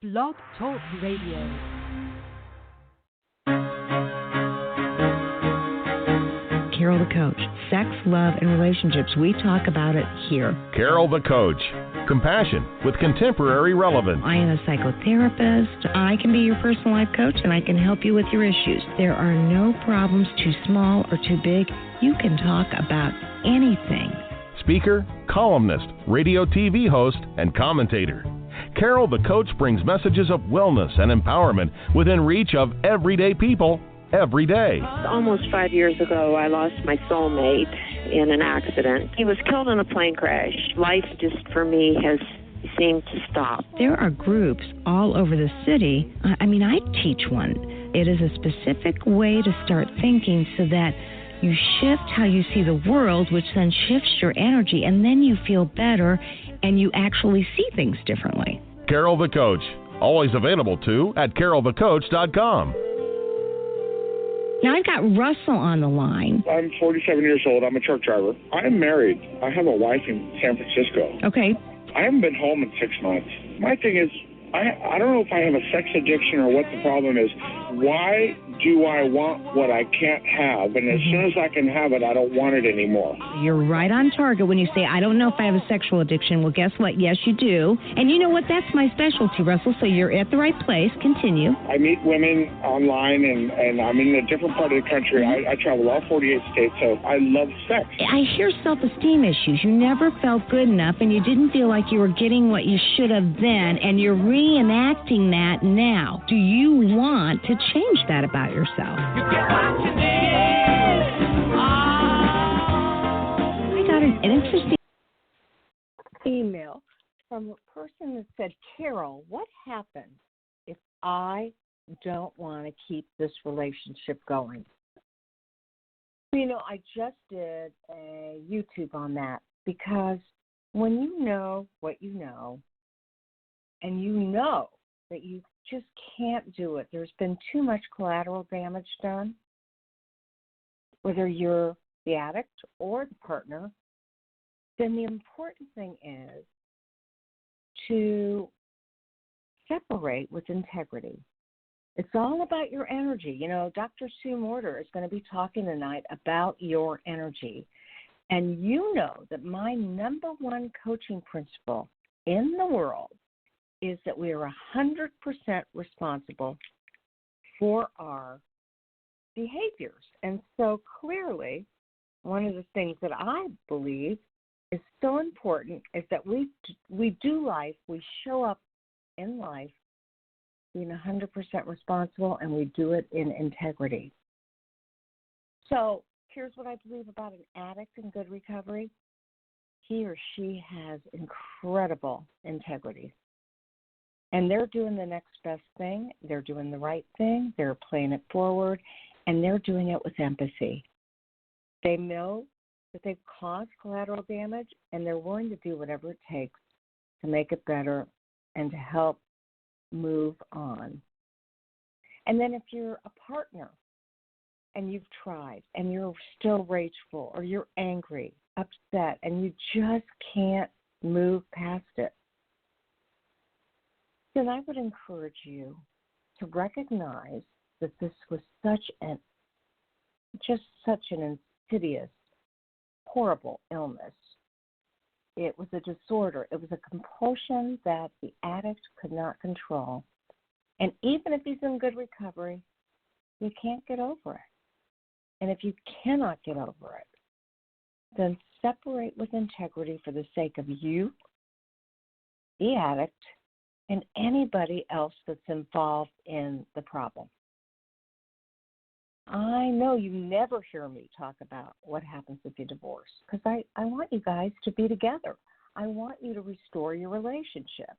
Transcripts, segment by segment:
Blog Talk Radio. Carol the Coach. Sex, love, and relationships. We talk about it here. Carol the Coach. Compassion with contemporary relevance. I am a psychotherapist. I can be your personal life coach, and I can help you with your issues. There are no problems too small or too big. You can talk about anything. Speaker, columnist, radio TV host, and commentator. Carol the Coach brings messages of wellness and empowerment within reach of everyday people every day. Almost 5 years ago, I lost my soulmate in an accident. He was killed in a plane crash. Life just, for me, has seemed to stop. There are groups all over the city. I teach one. It is a specific way to start thinking so that you shift how you see the world, which then shifts your energy, and then you feel better and you actually see things differently. Carol the Coach. Always available, too, at carolthecoach.com. Now, I've got Russell on the line. I'm 47 years old. I'm a truck driver. I'm married. I have a wife in San Francisco. Okay. I haven't been home in 6 months. My thing is, I don't know if I have a sex addiction or what the problem is. Why do I want what I can't have? And as soon as I can have it, I don't want it anymore. You're right on target when you say, I don't know if I have a sexual addiction. Well, guess what? Yes, you do. And you know what? That's my specialty, Russell, so you're at the right place. Continue. I meet women online, and I'm in a different part of the country. I travel all 48 states, so I love sex. I hear self-esteem issues. You never felt good enough, and you didn't feel like you were getting what you should have then, and you're reenacting that now. Do you want to change that about yourself? You get what you need. I got an interesting email from a person that said, Carol, what happens if I don't want to keep this relationship going? You know, I just did a YouTube on that because when you know what you know, and you know that you just can't do it, there's been too much collateral damage done, whether you're the addict or the partner, then the important thing is to separate with integrity. It's all about your energy. You know, Dr. Sue Morter is going to be talking tonight about your energy. And you know that my number one coaching principle in the world is that we are 100% responsible for our behaviors. And so clearly, one of the things that I believe is so important is that we do life, we show up in life being 100% responsible, and we do it in integrity. So here's what I believe about an addict in good recovery. He or she has incredible integrity. And they're doing the next best thing. They're doing the right thing. They're playing it forward. And they're doing it with empathy. They know that they've caused collateral damage, and they're willing to do whatever it takes to make it better and to help move on. And then if you're a partner and you've tried and you're still rageful or you're angry, upset, and you just can't move past it, then I would encourage you to recognize that this was such an insidious, horrible illness. It was a disorder. It was a compulsion that the addict could not control. And even if he's in good recovery, you can't get over it. And if you cannot get over it, then separate with integrity for the sake of you, the addict, and anybody else that's involved in the problem. I know you never hear me talk about what happens if you divorce, because I want you guys to be together. I want you to restore your relationship.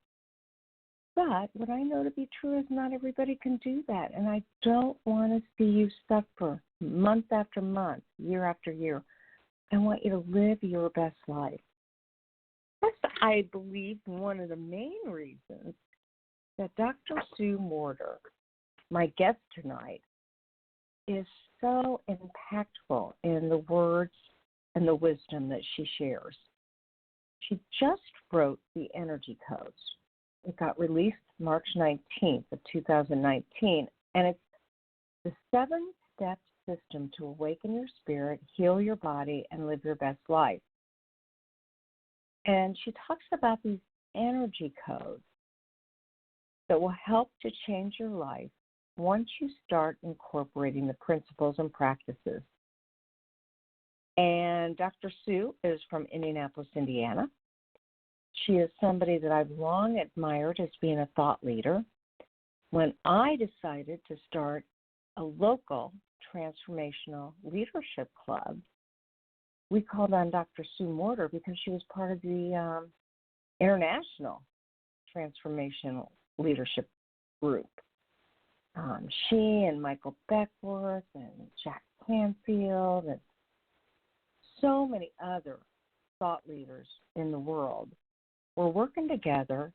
But what I know to be true is not everybody can do that, and I don't want to see you suffer month after month, year after year. I want you to live your best life. That's, I believe, one of the main reasons that Dr. Sue Morter, my guest tonight, is so impactful in the words and the wisdom that she shares. She just wrote the Energy Codes. It got released March 19th of 2019, and it's the 7-step system to awaken your spirit, heal your body, and live your best life. And she talks about these energy codes that will help to change your life once you start incorporating the principles and practices. And Dr. Sue is from Indianapolis, Indiana. She is somebody that I've long admired as being a thought leader. When I decided to start a local transformational leadership club, we called on Dr. Sue Morter because she was part of the international transformational leadership group. She and Michael Beckworth and Jack Canfield and so many other thought leaders in the world were working together,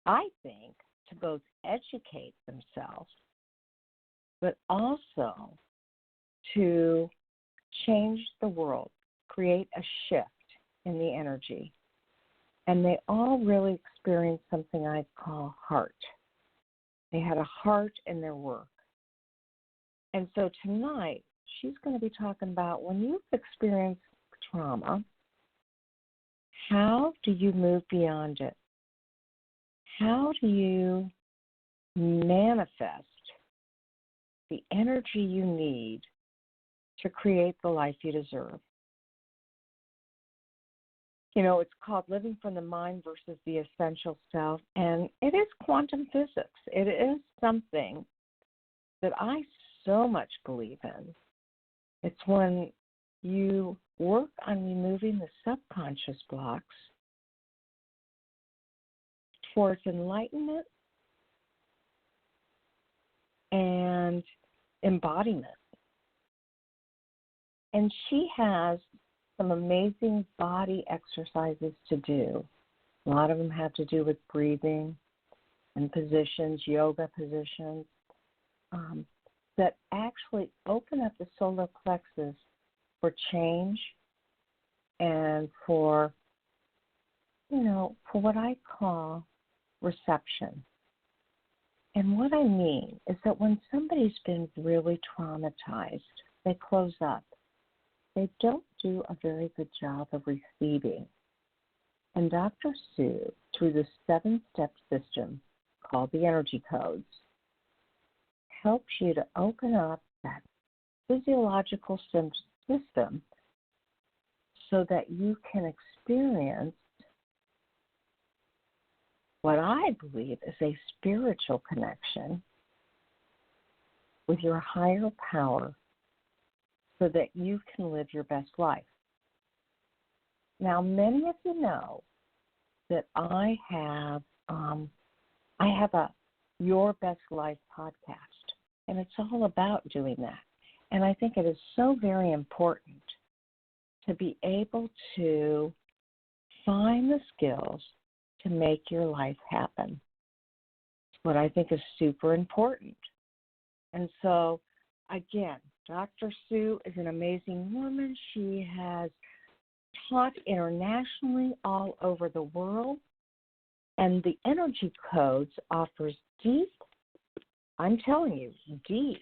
I think, to both educate themselves, but also to change the world, create a shift in the energy. And they all really experienced something I call heart. They had a heart in their work. And so tonight, she's going to be talking about when you've experienced trauma, how do you move beyond it? How do you manifest the energy you need to create the life you deserve? You know, it's called Living from the Mind versus the Essential Self, and it is quantum physics. It is something that I so much believe in. It's when you work on removing the subconscious blocks towards enlightenment and embodiment. And she has some amazing body exercises to do. A lot of them have to do with breathing and positions, yoga positions, that actually open up the solar plexus for change and for, for what I call reception. And what I mean is that when somebody's been really traumatized, they close up. They don't do a very good job of receiving. And Dr. Sue, through the 7-step system called the energy codes, helps you to open up that physiological system so that you can experience what I believe is a spiritual connection with your higher power so that you can live your best life. Now, many of you know that I have a Your Best Life podcast, and it's all about doing that. And I think it is so very important to be able to find the skills to make your life happen. It's what I think is super important. And so, again, Dr. Sue is an amazing woman. She has taught internationally all over the world. And the Energy Codes offers deep, I'm telling you, deep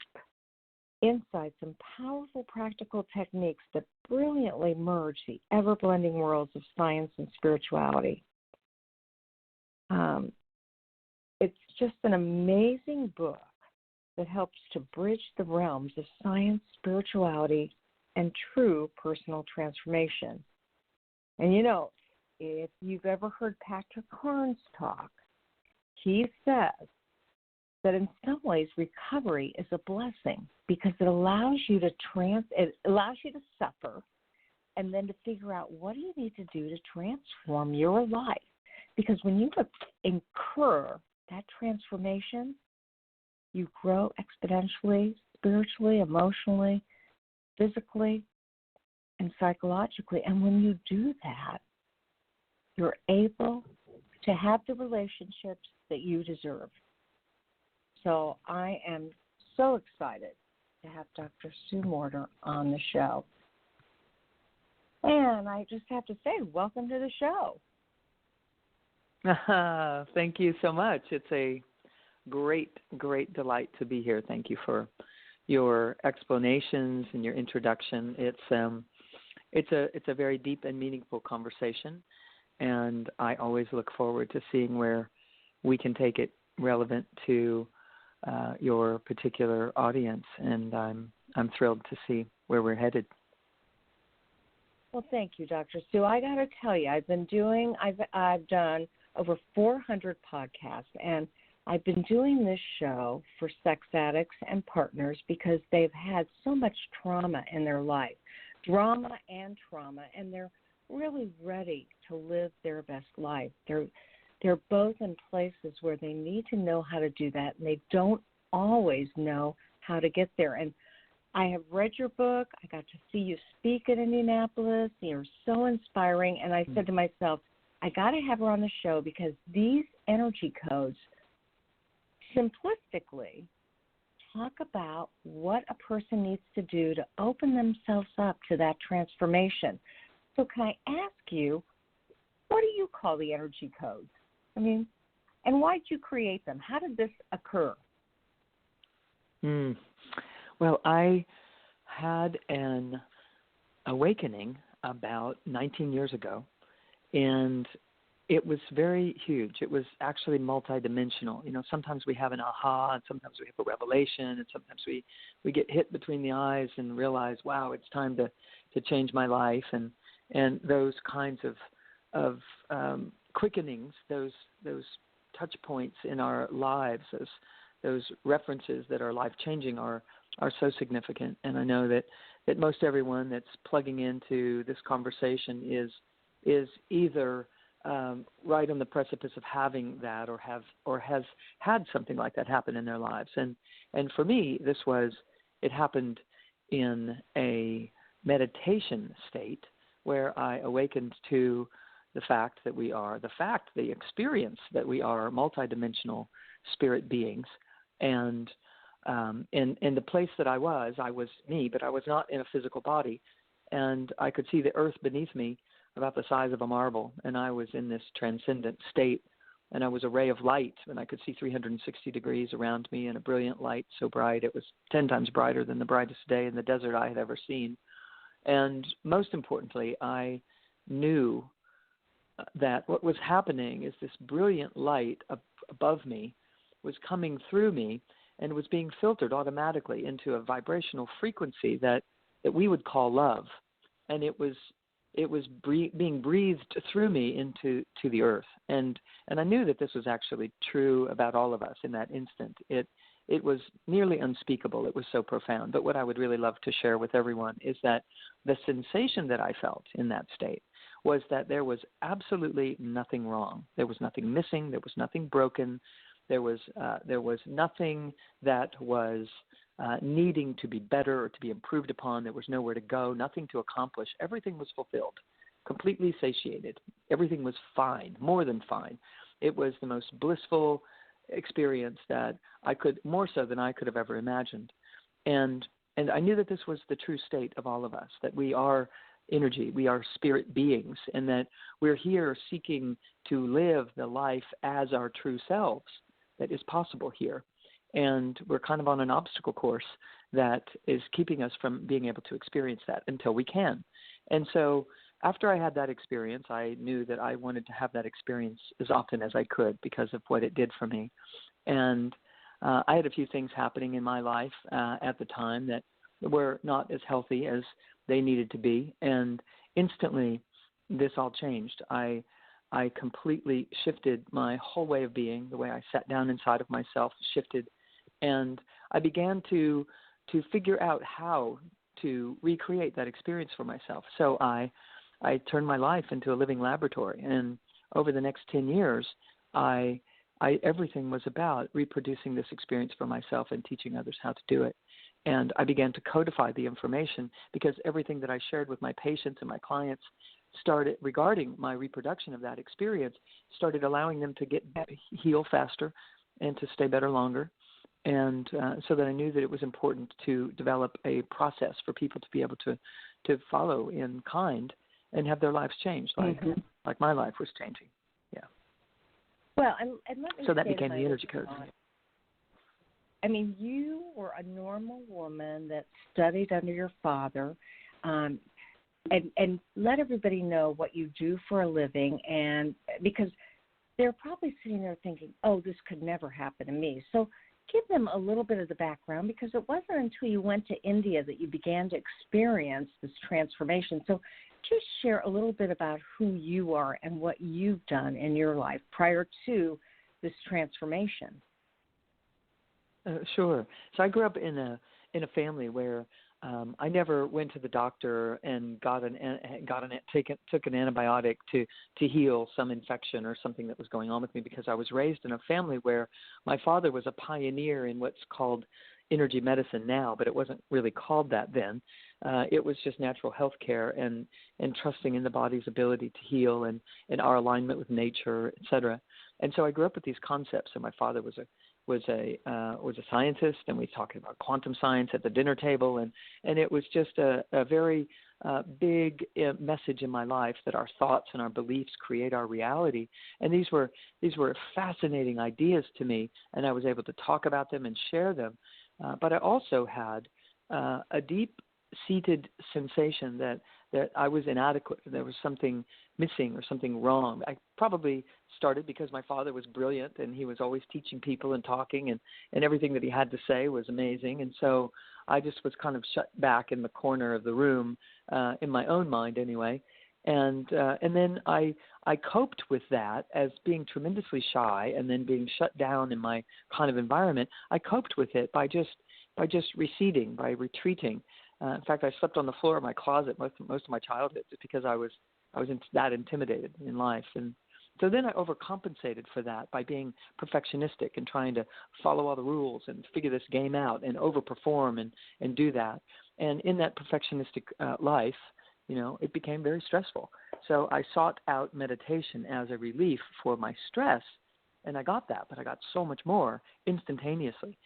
insights and powerful practical techniques that brilliantly merge the ever-blending worlds of science and spirituality. It's just an amazing book that helps to bridge the realms of science, spirituality, and true personal transformation. And if you've ever heard Patrick Carnes talk, he says that in some ways recovery is a blessing because it allows you to suffer and then to figure out what do you need to do to transform your life. Because when you incur that transformation, you grow exponentially, spiritually, emotionally, physically, and psychologically. And when you do that, you're able to have the relationships that you deserve. So I am so excited to have Dr. Sue Morter on the show. And I just have to say, welcome to the show. Thank you so much. It's a great delight to be here. Thank you for your explanations and your introduction. It's a very deep and meaningful conversation, and I always look forward to seeing where we can take it relevant to your particular audience. And I'm thrilled to see where we're headed. Well, thank you, Dr. Sue. I got to tell you, I've done over 400 podcasts, and I've been doing this show for sex addicts and partners because they've had so much trauma in their life, drama and trauma, and they're really ready to live their best life. They're both in places where they need to know how to do that, and they don't always know how to get there. And I have read your book. I got to see you speak at Indianapolis. You're so inspiring. And I said to myself, I got to have her on the show because these energy codes simplistically talk about what a person needs to do to open themselves up to that transformation. So can I ask you, what do you call the energy codes? I mean, and why did you create them? How did this occur? Well, I had an awakening about 19 years ago, and it was very huge. It was actually multidimensional. You know, sometimes we have an aha, and sometimes we have a revelation, and sometimes we get hit between the eyes and realize, wow, it's time to change my life. And those kinds of quickenings, those touch points in our lives, those references that are life-changing are so significant. And I know that most everyone that's plugging into this conversation is either right on the precipice of having that or has had something like that happen in their lives. And for me, it happened in a meditation state where I awakened to the fact that the experience that we are multidimensional spirit beings. And in the place that I was me, but I was not in a physical body. And I could see the earth beneath me about the size of a marble. And I was in this transcendent state. And I was a ray of light, and I could see 360 degrees around me in a brilliant light so bright it was 10 times brighter than the brightest day in the desert I had ever seen. And most importantly, I knew that what was happening is this brilliant light above me was coming through me and was being filtered automatically into a vibrational frequency that we would call love. And it was being breathed through me into the earth. And I knew that this was actually true about all of us in that instant. It was nearly unspeakable. It was so profound. But what I would really love to share with everyone is that the sensation that I felt in that state was that there was absolutely nothing wrong. There was nothing missing. There was nothing broken. There was nothing that was needing to be better or to be improved upon. There was nowhere to go, nothing to accomplish. Everything was fulfilled, completely satiated. Everything was fine, more than fine. It was the most blissful experience that more so than I could have ever imagined. And I knew that this was the true state of all of us, that we are energy, we are spirit beings, and that we're here seeking to live the life as our true selves that is possible here. And we're kind of on an obstacle course that is keeping us from being able to experience that until we can. And so after I had that experience, I knew that I wanted to have that experience as often as I could because of what it did for me. And I had a few things happening in my life at the time that were not as healthy as they needed to be. And instantly, this all changed. I completely shifted my whole way of being. The way I sat down inside of myself shifted. And I began to figure out how to recreate that experience for myself. So I turned my life into a living laboratory. And over the next 10 years, everything was about reproducing this experience for myself and teaching others how to do it. And I began to codify the information because everything that I shared with my patients and my clients started regarding my reproduction of that experience, started allowing them to heal faster and to stay better longer. And so that I knew that it was important to develop a process for people to be able to follow in kind and have their lives changed, like my life was changing. Yeah. Well, and let me so that say became to the energy codes. I mean, you were a normal woman that studied under your father, and let everybody know what you do for a living, and because they're probably sitting there thinking, oh, this could never happen to me. So give them a little bit of the background, because it wasn't until you went to India that you began to experience this transformation. So just share a little bit about who you are and what you've done in your life prior to this transformation. Sure. So I grew up in a family where I never went to the doctor and took an antibiotic to heal some infection or something that was going on with me, because I was raised in a family where my father was a pioneer in what's called energy medicine now, but it wasn't really called that then. It was just natural health care and trusting in the body's ability to heal and our alignment with nature, et cetera. And so I grew up with these concepts. And my father was a scientist, and we talked about quantum science at the dinner table, and it was just a very big message in my life that our thoughts and our beliefs create our reality. And these were fascinating ideas to me, and I was able to talk about them and share them. But I also had a deep-seated sensation that I was inadequate. There was something missing or something wrong. I probably started because my father was brilliant, and he was always teaching people and talking, and everything that he had to say was amazing. And so I just was kind of shut back in the corner of the room, in my own mind anyway. And then I coped with that as being tremendously shy, and then being shut down in my kind of environment. I coped with it by just receding, by retreating. In fact, I slept on the floor of my closet most of my childhood, just because I was that intimidated in life. And so then I overcompensated for that by being perfectionistic and trying to follow all the rules and figure this game out and overperform and do that. And in that perfectionistic life, it became very stressful. So I sought out meditation as a relief for my stress, and I got that, but I got so much more instantaneously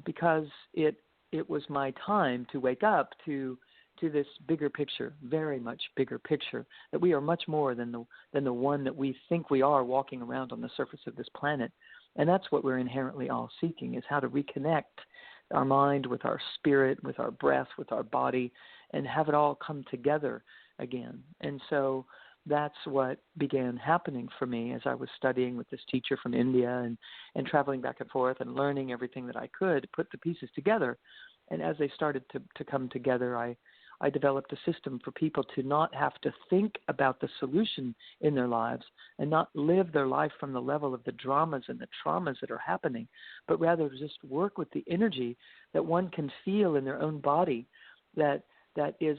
because it was my time to wake up to this bigger picture, very much bigger picture, that we are much more than the one that we think we are walking around on the surface of this planet. And that's what we're inherently all seeking, is how to reconnect our mind with our spirit, with our breath, with our body, and have it all come together again. And so that's what began happening for me as I was studying with this teacher from India and traveling back and forth and learning everything that I could, put the pieces together. And as they started to come together, I developed a system for people to not have to think about the solution in their lives and not live their life from the level of the dramas and the traumas that are happening, but rather just work with the energy that one can feel in their own body that is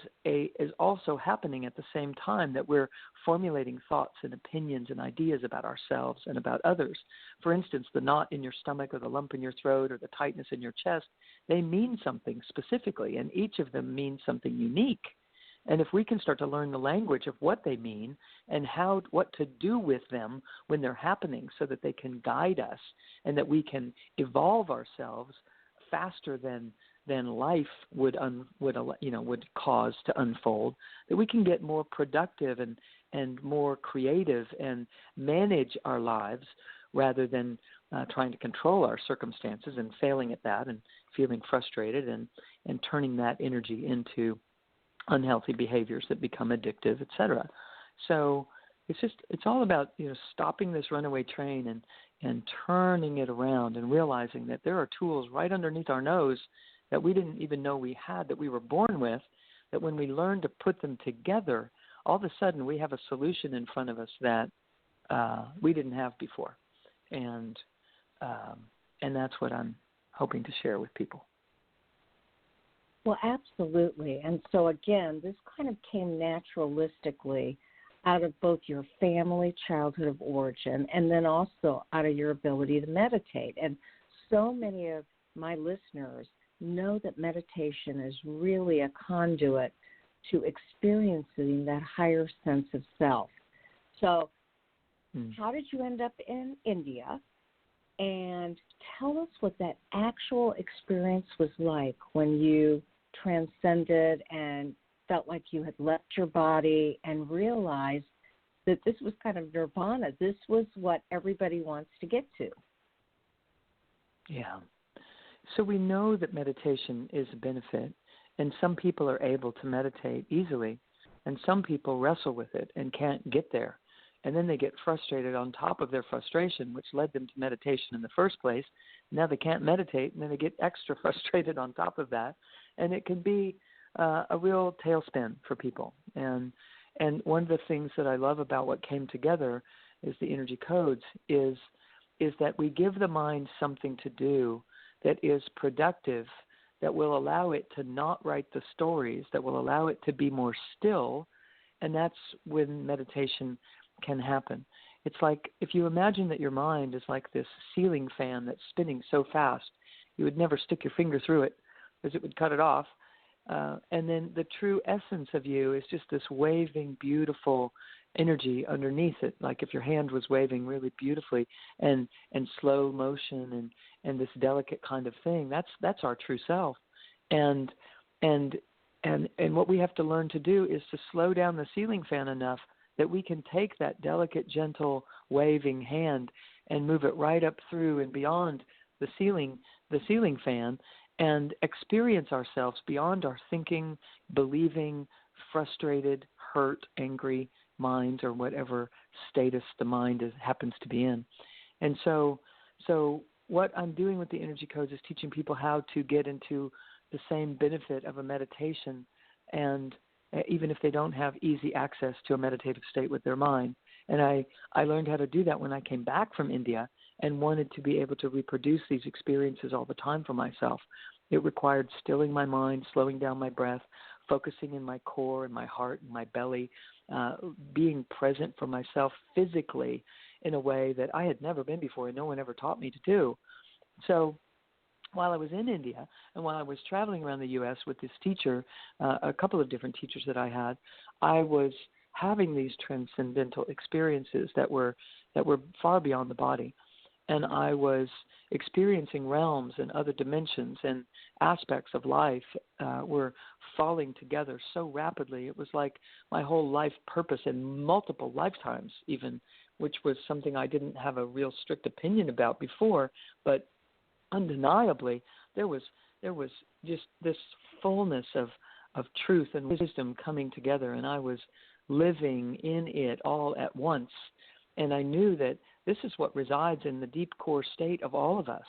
also happening at the same time that we're formulating thoughts and opinions and ideas about ourselves and about others. For instance, the knot in your stomach or the lump in your throat or the tightness in your chest, they mean something specifically, and each of them means something unique. And if we can start to learn the language of what they mean and what to do with them when they're happening so that they can guide us and that we can evolve ourselves faster than life would cause to unfold, that we can get more productive and more creative and manage our lives rather than trying to control our circumstances and failing at that and feeling frustrated and turning that energy into unhealthy behaviors that become addictive, etc. So it's all about stopping this runaway train and turning it around and realizing that there are tools right underneath our nose that we didn't even know we had, that we were born with, that when we learn to put them together, all of a sudden we have a solution in front of us that we didn't have before. And that's what I'm hoping to share with people. Well, absolutely. And so, again, this kind of came naturalistically out of both your family, childhood of origin, and then also out of your ability to meditate. And so many of my listeners know that meditation is really a conduit to experiencing that higher sense of self. So how did you end up in India? And tell us what that actual experience was like when you transcended and felt like you had left your body and realized that this was kind of nirvana. This was what everybody wants to get to. Yeah. So we know that meditation is a benefit, and some people are able to meditate easily, and some people wrestle with it and can't get there. And then they get frustrated on top of their frustration, which led them to meditation in the first place. Now they can't meditate, and then they get extra frustrated on top of that. And it can be a real tailspin for people. And one of the things that I love about what came together is the energy codes is that we give the mind something to do that is productive, that will allow it to not write the stories, that will allow it to be more still, and that's when meditation can happen. It's like if you imagine that your mind is like this ceiling fan that's spinning so fast, you would never stick your finger through it because it would cut it off. And then the true essence of you is just this waving, beautiful energy underneath it, like if your hand was waving really beautifully and slow motion and this delicate kind of thing. That's our true self. And what we have to learn to do is to slow down the ceiling fan enough that we can take that delicate, gentle, waving hand and move it right up through and beyond the ceiling fan and experience ourselves beyond our thinking, believing, frustrated, hurt, angry minds or whatever status the mind happens to be in. And so what I'm doing with the energy codes is teaching people how to get into the same benefit of a meditation, and even if they don't have easy access to a meditative state with their mind. And I learned how to do that when I came back from India and wanted to be able to reproduce these experiences all the time for myself. It required stilling my mind, slowing down my breath, focusing in my core and my heart and my belly, being present for myself physically in a way that I had never been before and no one ever taught me to do. So while I was in India and while I was traveling around the U.S. with this teacher, a couple of different teachers that I had, I was having these transcendental experiences that were far beyond the body. And I was experiencing realms and other dimensions and aspects of life were falling together so rapidly. It was like my whole life purpose in multiple lifetimes even, which was something I didn't have a real strict opinion about before, but undeniably there was just this fullness of truth and wisdom coming together, and I was living in it all at once. And I knew that this is what resides in the deep core state of all of us.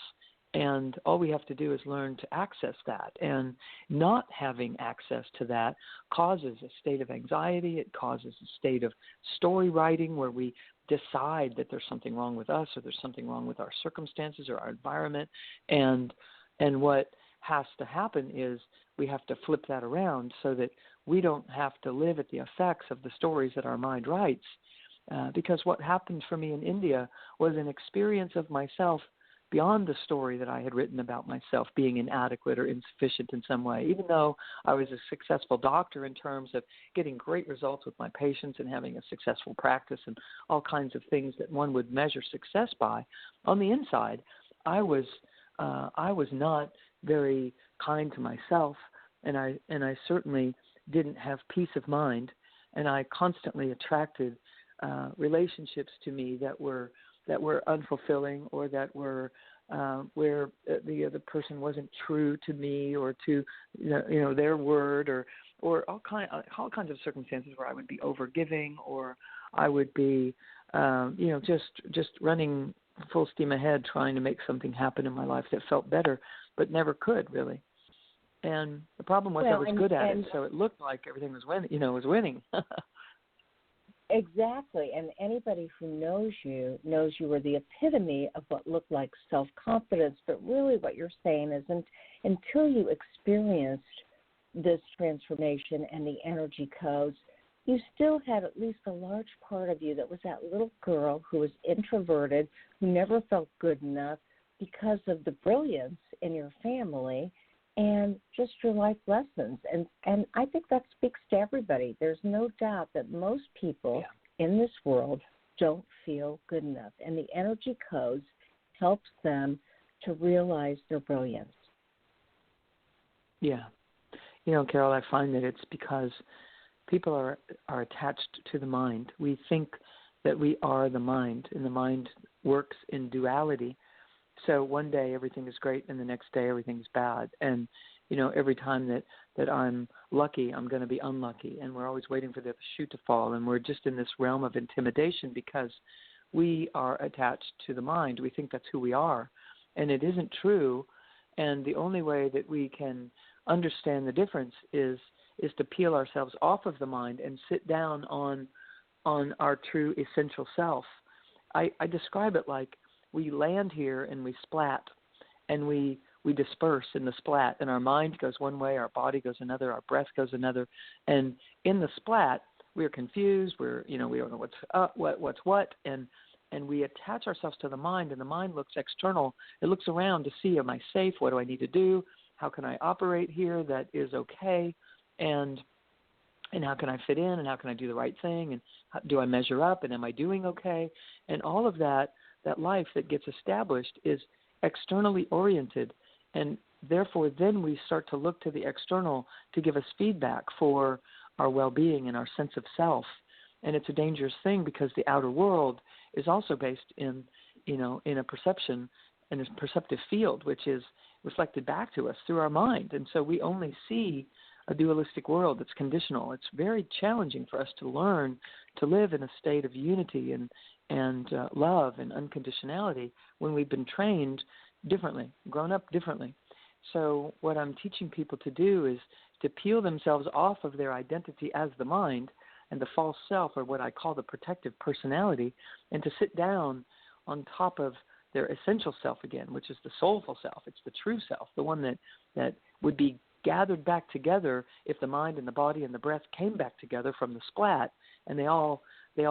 And all we have to do is learn to access that. And not having access to that causes a state of anxiety. It causes a state of story writing where we decide that there's something wrong with us or there's something wrong with our circumstances or our environment. And what has to happen is we have to flip that around so that we don't have to live at the effects of the stories that our mind writes. Because what happened for me in India was an experience of myself beyond the story that I had written about myself being inadequate or insufficient in some way. Even though I was a successful doctor in terms of getting great results with my patients and having a successful practice and all kinds of things that one would measure success by, on the inside, I was not very kind to myself, and I certainly didn't have peace of mind, and I constantly attracted relationships to me that were unfulfilling or that were where the other person wasn't true to me or to their word or all kinds of circumstances where I would be overgiving or I would be just running full steam ahead trying to make something happen in my life that felt better but never could really. And the problem was I was good at it, so it looked like everything was winning. Exactly, and anybody who knows you were the epitome of what looked like self-confidence, but really what you're saying is until you experienced this transformation and the energy codes, you still had at least a large part of you that was that little girl who was introverted, who never felt good enough because of the brilliance in your family and just your life lessons. And I think that speaks to everybody. There's no doubt that most people in this world don't feel good enough. And the energy codes helps them to realize their brilliance. Yeah. Carol, I find that it's because people are attached to the mind. We think that we are the mind, and the mind works in duality. So one day everything is great, and the next day everything is bad. And, every time that I'm lucky, I'm going to be unlucky. And we're always waiting for the shoe to fall. And we're just in this realm of intimidation because we are attached to the mind. We think that's who we are. And it isn't true. And the only way that we can understand the difference is to peel ourselves off of the mind and sit down on our true essential self. I describe it like we land here and we splat, and we disperse in the splat, and our mind goes one way, our body goes another, our breath goes another, and in the splat we're confused. We don't know what's up, what's what, and we attach ourselves to the mind, and the mind looks external. It looks around to see, am I safe? What do I need to do? How can I operate here that is okay? And how can I fit in, and how can I do the right thing, and do I measure up, and am I doing okay? And all of that life that gets established is externally oriented, and therefore then we start to look to the external to give us feedback for our well-being and our sense of self. And it's a dangerous thing because the outer world is also based in a perception, in a perceptive field, which is reflected back to us through our mind. And so we only see a dualistic world that's conditional. It's very challenging for us to learn to live in a state of unity and love and unconditionality when we've been trained differently, grown up differently. So what I'm teaching people to do is to peel themselves off of their identity as the mind and the false self, or what I call the protective personality, and to sit down on top of their essential self again, which is the soulful self. It's the true self, the one that would be gathered back together if the mind and the body and the breath came back together from the splat, and they all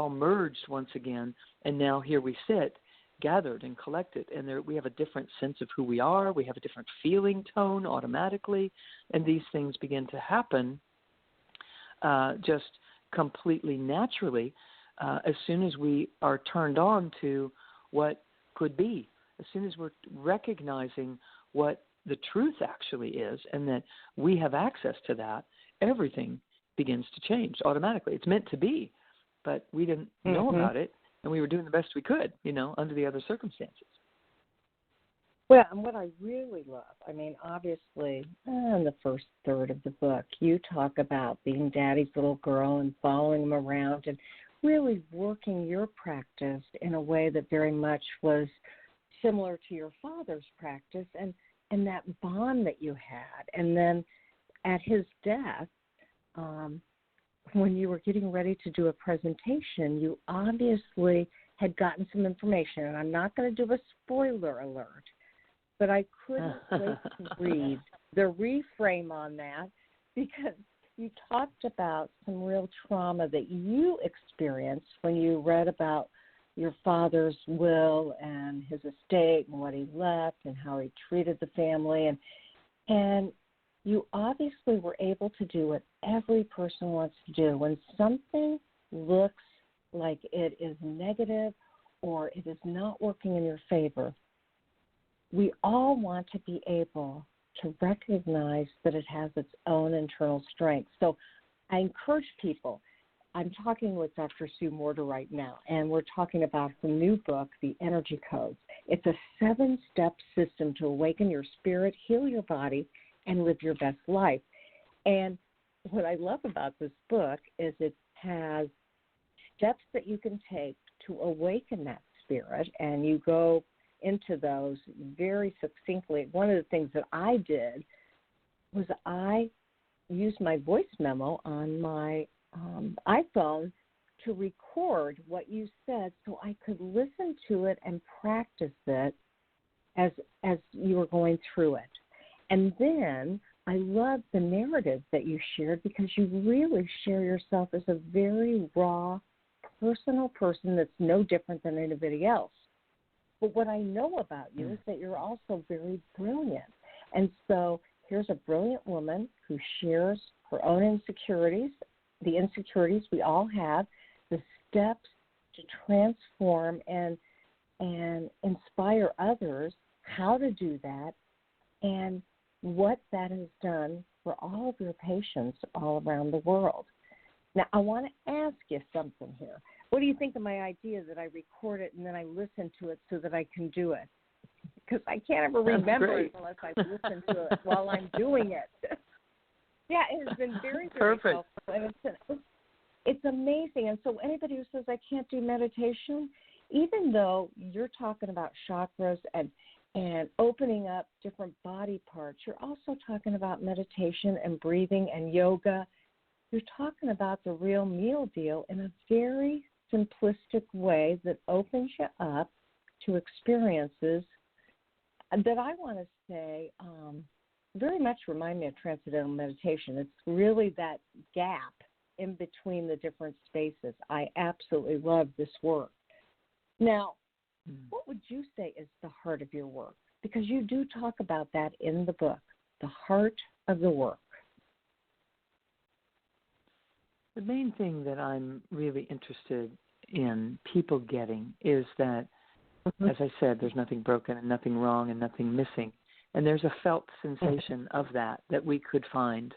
merged once again, and now here we sit gathered and collected, and we have a different sense of who we are. We have a different feeling tone automatically, and these things begin to happen just completely naturally as soon as we are turned on to what could be, as soon as we're recognizing what the truth actually is, and that we have access to that, everything begins to change automatically. It's meant to be, but we didn't know about it, and we were doing the best we could, under the other circumstances. Well, and what I really love, obviously, in the first third of the book, you talk about being Daddy's little girl and following him around and really working your practice in a way that very much was similar to your father's practice, and that bond that you had. And then at his death, when you were getting ready to do a presentation, you obviously had gotten some information, and I'm not going to do a spoiler alert, but I couldn't wait to read the reframe on that, because you talked about some real trauma that you experienced when you read about your father's will and his estate and what he left and how he treated the family. And you obviously were able to do what every person wants to do. When something looks like it is negative or it is not working in your favor, we all want to be able to recognize that it has its own internal strength. So I encourage people. I'm talking with Dr. Sue Morter right now, and we're talking about her new book, The Energy Codes. It's a 7-step system to awaken your spirit, heal your body, and live your best life. And what I love about this book is it has steps that you can take to awaken that spirit, and you go into those very succinctly. One of the things that I did was I used my voice memo on my iPhone to record what you said so I could listen to it and practice it as you were going through it. And then I love the narrative that you shared, because you really share yourself as a very raw, personal person that's no different than anybody else. But what I know about you is that you're also very brilliant. And so here's a brilliant woman who shares her own insecurities, the insecurities we all have, the steps to transform and inspire others how to do that, and what that has done for all of your patients all around the world. Now, I want to ask you something here. What do you think of my idea that I record it and then I listen to it so that I can do it? Because I can't ever remember it unless I listen to it while I'm doing it. Yeah, it has been very, very Perfect. helpful. And it's amazing. And so anybody who says I can't do meditation, even though you're talking about chakras and opening up different body parts, you're also talking about meditation and breathing and yoga. You're talking about the real meal deal in a very simplistic way that opens you up to experiences that I want to say very much remind me of transcendental meditation. It's really that gap in between the different spaces. I absolutely love this work. Now, what would you say is the heart of your work? Because you do talk about that in the book, the heart of the work. The main thing that I'm really interested in people getting is that, as I said, there's nothing broken and nothing wrong and nothing missing. And there's a felt sensation of that we could find.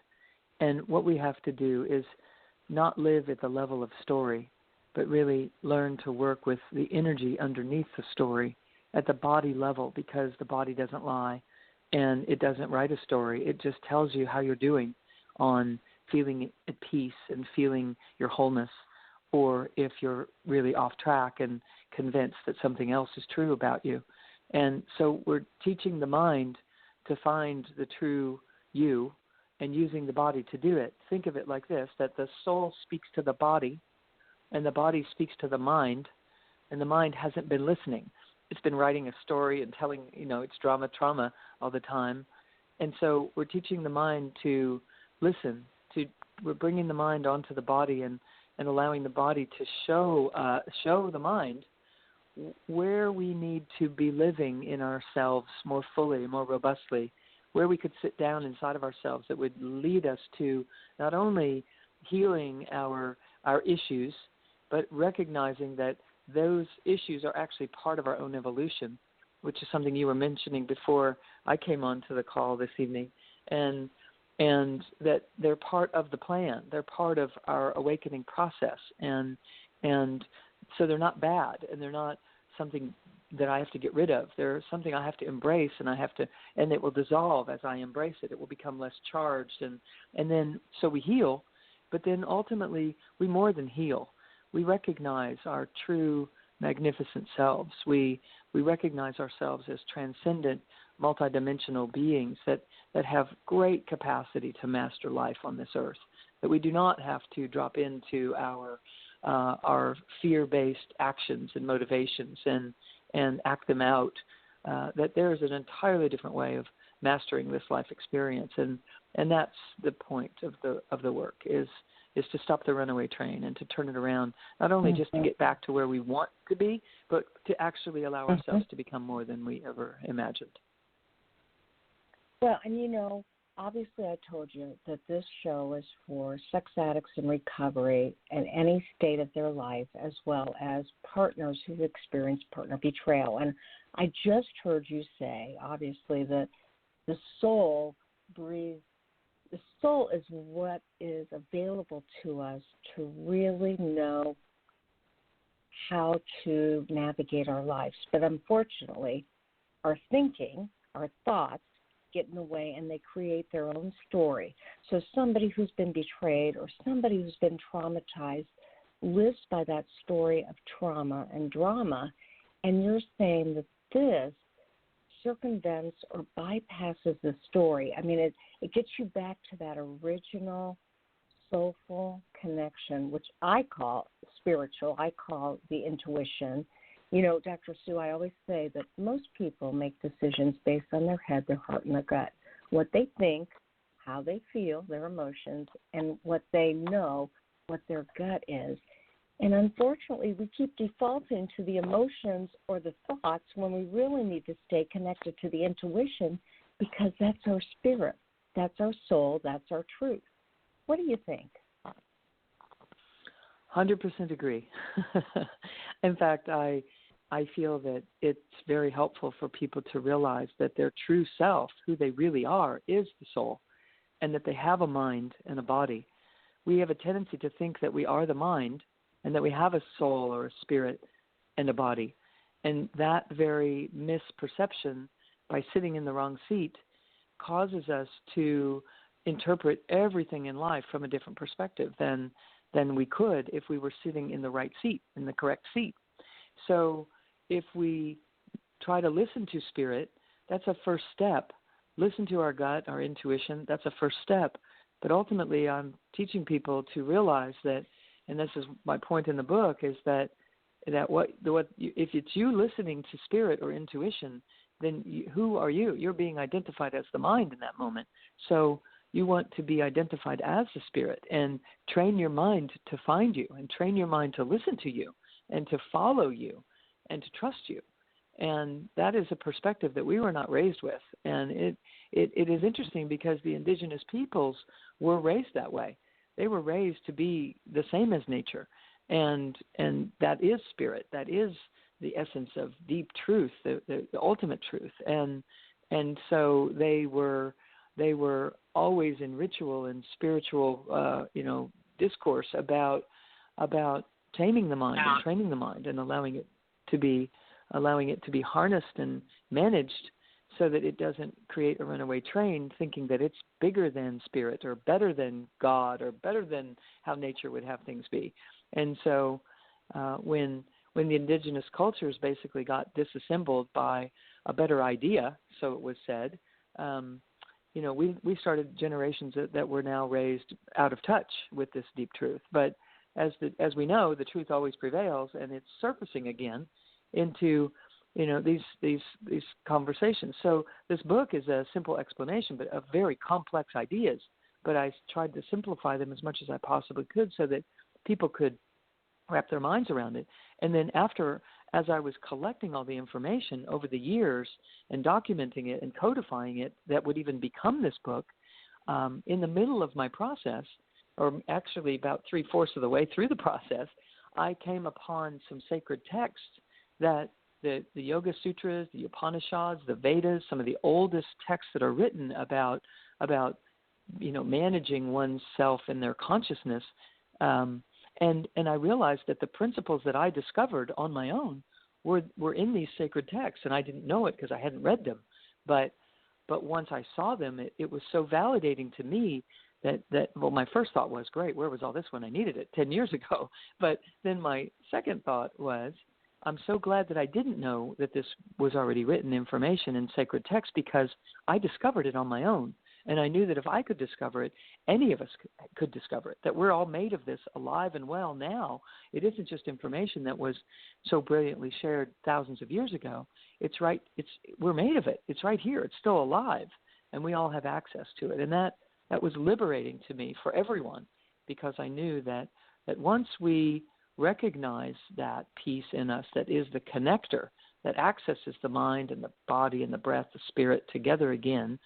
And what we have to do is not live at the level of story, but really learn to work with the energy underneath the story at the body level, because the body doesn't lie and it doesn't write a story. It just tells you how you're doing on feeling at peace and feeling your wholeness, or if you're really off track and convinced that something else is true about you. And so we're teaching the mind to find the true you and using the body to do it. Think of it like this, that the soul speaks to the body and the body speaks to the mind, and the mind hasn't been listening. It's been writing a story and telling, it's drama, trauma all the time. And so we're teaching the mind to listen. We're bringing the mind onto the body and allowing the body to show the mind where we need to be living in ourselves more fully, more robustly, where we could sit down inside of ourselves that would lead us to not only healing our issues, but recognizing that those issues are actually part of our own evolution, which is something you were mentioning before I came on to the call this evening, and that they're part of the plan. They're part of our awakening process, and so they're not bad, and they're not something that I have to get rid of. They're something I have to embrace, and it will dissolve as I embrace it. It will become less charged, and then so we heal, but then ultimately we more than heal. We recognize our true magnificent selves. We recognize ourselves as transcendent, multidimensional beings that have great capacity to master life on this earth, that we do not have to drop into our fear-based actions and motivations and act them out, that there is an entirely different way of mastering this life experience. And that's the point of the work, is to stop the runaway train and to turn it around, not only just to get back to where we want to be, but to actually allow ourselves to become more than we ever imagined. Well, and obviously I told you that this show is for sex addicts in recovery in any state of their life, as well as partners who've experienced partner betrayal. And I just heard you say, obviously, that the soul breathes. The soul is what is available to us to really know how to navigate our lives. But unfortunately, our thinking, our thoughts, get in the way, and they create their own story. So somebody who's been betrayed or somebody who's been traumatized lives by that story of trauma and drama, and you're saying that this circumvents or bypasses the story. I mean, it gets you back to that original soulful connection, which I call spiritual. I call the intuition. Dr. Sue, I always say that most people make decisions based on their head, their heart, and their gut. What they think, how they feel, their emotions, and what they know, what their gut is. And unfortunately, we keep defaulting to the emotions or the thoughts when we really need to stay connected to the intuition, because that's our spirit, that's our soul, that's our truth. What do you think? 100% agree. In fact, I feel that it's very helpful for people to realize that their true self, who they really are, is the soul, and that they have a mind and a body, we have a tendency to think that we are the mind and that we have a soul or a spirit and a body. And that very misperception, by sitting in the wrong seat, causes us to interpret everything in life from a different perspective than we could if we were sitting in the right seat, in the correct seat. So if we try to listen to spirit, that's a first step. Listen to our gut, our intuition, that's a first step. But ultimately, I'm teaching people to realize that, and this is my point in the book, is that if it's you listening to spirit or intuition, then who are you? You're being identified as the mind in that moment. So you want to be identified as the spirit and train your mind to find you and train your mind to listen to you and to follow you and to trust you. And that is a perspective that we were not raised with. And it is interesting because the indigenous peoples were raised that way. They were raised to be the same as nature. And that is spirit. That is the essence of deep truth, the ultimate truth. And so they were always in ritual and spiritual discourse about taming the mind and training the mind and allowing it to be harnessed and managed so that it doesn't create a runaway train thinking that it's bigger than spirit or better than God or better than how nature would have things be. And so when the indigenous cultures basically got disassembled by a better idea, so it was said, we started generations that were now raised out of touch with this deep truth. But as we know, the truth always prevails, and it's surfacing again into these conversations. So this book is a simple explanation, but of very complex ideas. But I tried to simplify them as much as I possibly could so that people could wrap their minds around it. And then as I was collecting all the information over the years and documenting it and codifying it, that would even become this book, in the middle of my process, or actually about 3/4 of the way through the process, I came upon some sacred texts that the Yoga Sutras, the Upanishads, the Vedas, some of the oldest texts that are written about managing oneself and their consciousness. And I realized that the principles that I discovered on my own were in these sacred texts, and I didn't know it because I hadn't read them. But once I saw them, it was so validating to me that my first thought was, great, where was all this when I needed it 10 years ago? But then my second thought was, I'm so glad that I didn't know that this was already written information in sacred text, because I discovered it on my own. And I knew that if I could discover it, any of us could discover it, that we're all made of this alive and well now. It isn't just information that was so brilliantly shared thousands of years ago. We're made of it. It's right here. It's still alive, and we all have access to it. And that was liberating to me for everyone, because I knew that once we recognize that piece in us that is the connector, that accesses the mind and the body and the breath, the spirit together again,